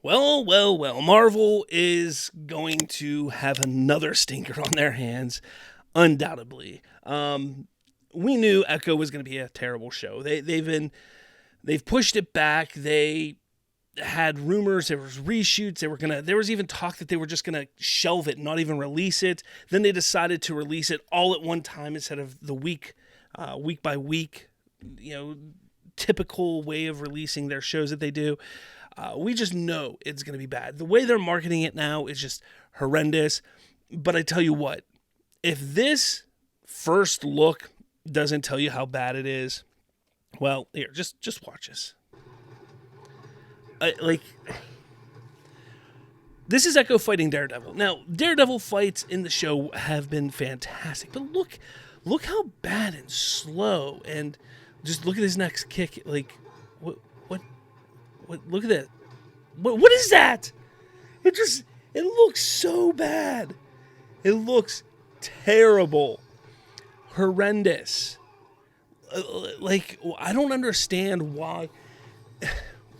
Well. Marvel is going to have another stinker on their hands, undoubtedly. We knew Echo was going to be a terrible show. They've pushed it back. They had rumors, there was reshoots, there was even talk that they were just gonna shelve it and not even release it. Then they decided to release it all at one time instead of the week by week, typical way of releasing their shows that they do. We just know it's gonna be bad. The way they're marketing it now is just horrendous. But I tell you what, if this first look doesn't tell you how bad it is, well, here, just watch this. This is Echo fighting Daredevil. Now, Daredevil fights in the show have been fantastic, but look how bad and slow, and just look at his next kick. Like, what? Look at that. What is that? It looks so bad. It looks terrible, horrendous. I don't understand why.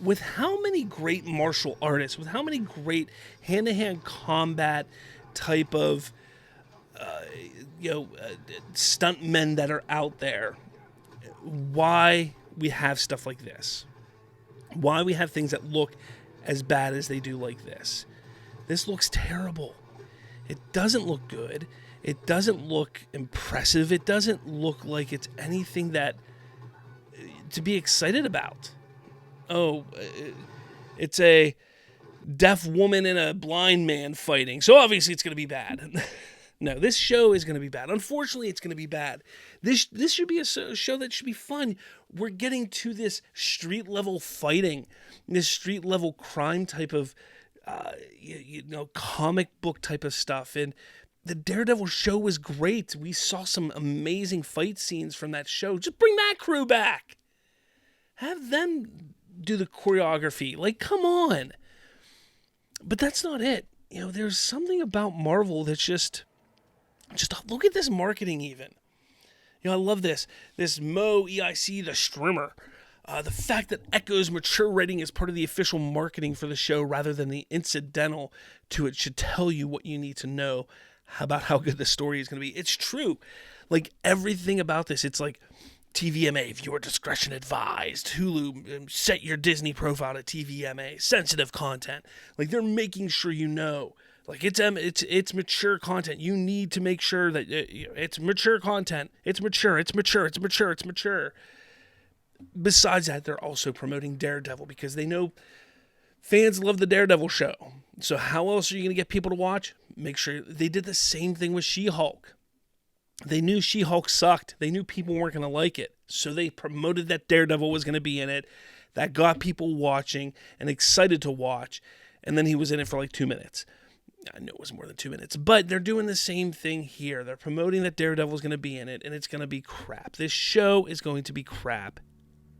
With how many great martial artists, with how many great hand-to-hand combat type of, stuntmen that are out there, why we have stuff like this? Why we have things that look as bad as they do like this? This looks terrible. It doesn't look good. It doesn't look impressive. It doesn't look like it's anything that to be excited about. Oh, it's a deaf woman and a blind man fighting, so obviously it's going to be bad. No, this show is going to be bad. Unfortunately, it's going to be bad. This should be a show that should be fun. We're getting to this street-level fighting, this street-level crime type of, comic book type of stuff, and the Daredevil show was great. We saw some amazing fight scenes from that show. Just bring that crew back. Have them do the choreography. Like, come on. But that's not it. There's something about Marvel that's just look at this marketing even. I love this Mo EIC, the streamer. The fact that Echo's mature rating is part of the official marketing for the show rather than the incidental to it should tell you what you need to know about how good the story is going to be. It's true. Like, everything about this, it's like TVMA, viewer discretion advised. Hulu, set your Disney profile to TVMA, sensitive content. Like, they're making sure you know. Like, it's mature content. You need to make sure that it's mature content. It's mature. Besides that, they're also promoting Daredevil because they know fans love the Daredevil show. So how else are you going to get people to watch? Make sure they did the same thing with She-Hulk. They knew She-Hulk sucked. They knew people weren't going to like it. So they promoted that Daredevil was going to be in it. That got people watching and excited to watch. And then he was in it for like 2 minutes. I know it was more than 2 minutes. But they're doing the same thing here. They're promoting that Daredevil is going to be in it. And it's going to be crap. This show is going to be crap.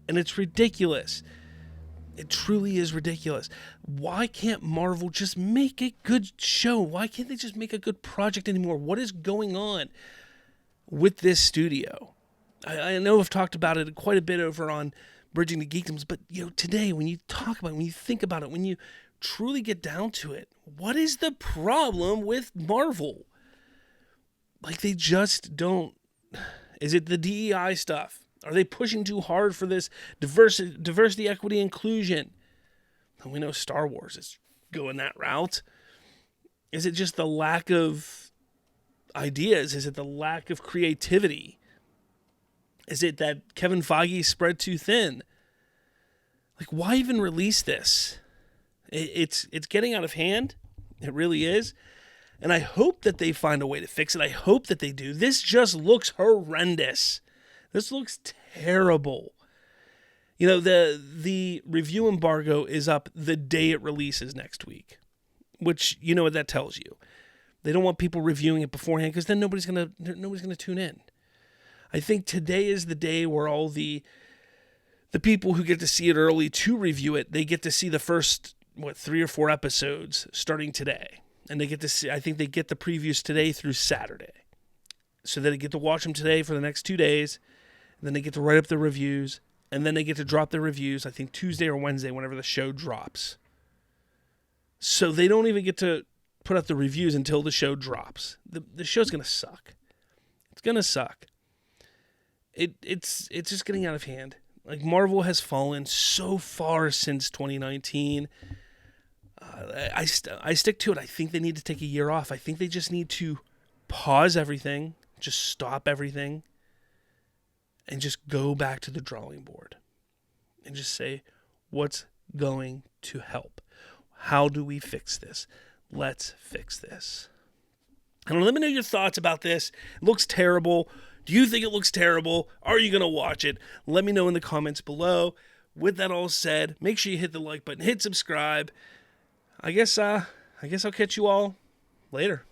And it's ridiculous. It truly is ridiculous. Why can't Marvel just make a good show? Why can't they just make a good project anymore? What is going on with this studio? I know I've talked about it quite a bit over on Bridging the Geekdoms, but today when you talk about it, when you think about it, when you truly get down to it, what is the problem with Marvel? Like, they just don't. Is it the DEI stuff? Are they pushing too hard for this diversity, equity, inclusion? We know Star Wars is going that route. Is it just the lack of ideas? Is it the lack of creativity? Is it that Kevin Feige spread too thin? Like, why even release this? It's getting out of hand. It really is. And I hope that they find a way to fix it. I hope that they do. This just looks horrendous. This looks terrible. The review embargo is up the day it releases next week, which you know what that tells you. They don't want people reviewing it beforehand because then nobody's gonna tune in. I think today is the day where all the people who get to see it early to review it, they get to see the first 3 or 4 episodes starting today, and they get to see. I think they get the previews today through Saturday, so that they get to watch them today for the next 2 days. And then they get to write up the reviews, and then they get to drop their reviews, I think Tuesday or Wednesday, whenever the show drops. So they don't even get to put out the reviews until the show drops. The show's going to suck. It's going to suck. It's just getting out of hand. Like, Marvel has fallen so far since 2019. I stick to it. I think they need to take a year off. I think they just need to pause everything, just stop everything, and just go back to the drawing board and just say, what's going to help? How do we fix this? Let's fix this. And let me know your thoughts about this. It looks terrible. Do you think it looks terrible? Are you going to watch it? Let me know in the comments below. With that all said, make sure you hit the like button, hit subscribe. I guess I'll catch you all later.